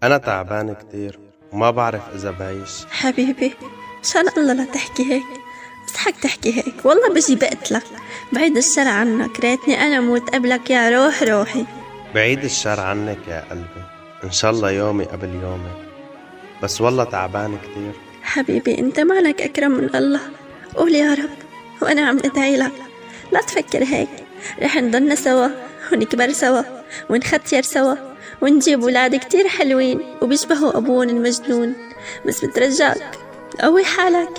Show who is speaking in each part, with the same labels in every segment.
Speaker 1: أنا تعبان كتير وما بعرف إذا بعيش.
Speaker 2: حبيبي، مشان الله لا تحكي هيك. بصحك تحكي هيك، والله بجي بقتلك. بعيد الشر عنك، ريتني أنا موت قبلك يا روح روحي.
Speaker 1: بعيد الشر عنك يا قلبي، إن شاء الله يومي قبل يومك، بس والله تعبان كتير.
Speaker 2: حبيبي أنت مالك أكرم من الله. قول يا رب وأنا عم أدعي لك. لا تفكر هيك، رح نضلنا سوا ونكبر سوا ونختير سوا ونجيب ولاد كتير حلوين وبيشبهوا أبوهم المجنون. بس بترجاك قوي حالك.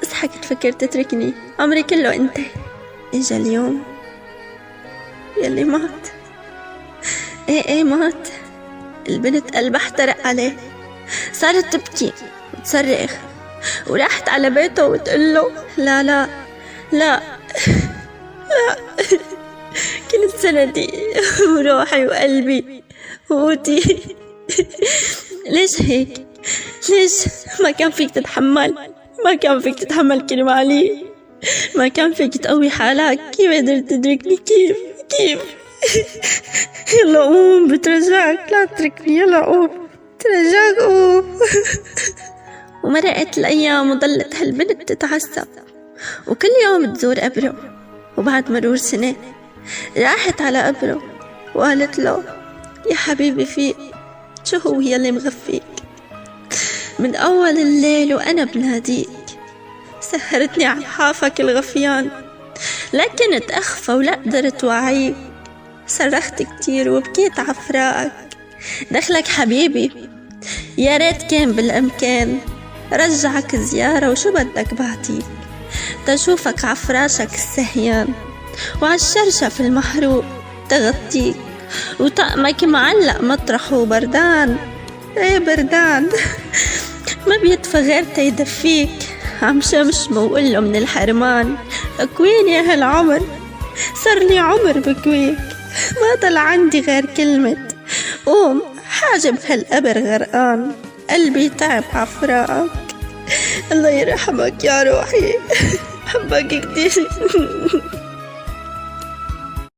Speaker 2: اصحك تفكر تتركني، عمري كله انت. اجا اليوم يلي مات. ايه مات. البنت قلبها احترق عليه، صارت تبكي وتصرخ، وراحت على بيته وتقله لا لا لا لا كنت سندي وروحي وقلبي وقوتي. ليش هيك؟ ليش ما كان فيك تتحمل؟ ما كان فيك تتحمل كرمالي؟ ما كان فيك تقوي حالك؟ كيف قدرت تدركني؟ كيف يلا قوم، بترجاك لا تتركني، يلا قوم، ترجاك قوم. ومرقت الأيام وضلت هالبنت تتعذب وكل يوم تزور قبره. وبعد مرور سنة راحت على قبره وقالت له يا حبيبي فيق، شو هو يلي مغفيك؟ من أول الليل وأنا بناديك، سهرتني على حافك الغفيان، لكن اتأخفى ولا قدرت وعيك. صرخت كتير وبكيت عفراقك. دخلك حبيبي، يا ريت كان بالأمكان رجعك زيارة وشو بدك بعتيك، تشوفك عفراشك السهيان وعالشرشف المحروق تغطيك، وطقمك معلق مطرحه بردان. ايه بردان ما بيدفى غير تيدفيك. عم شمشمه وقله من الحرمان اكويني يا هالعمر، صار لي عمر بكويك. ما ضل عندي غير كلمة قوم، حاجب هالقبر غرقان، قلبي تعب عفراقك. الله يرحمك يا روحي، حبك كتير.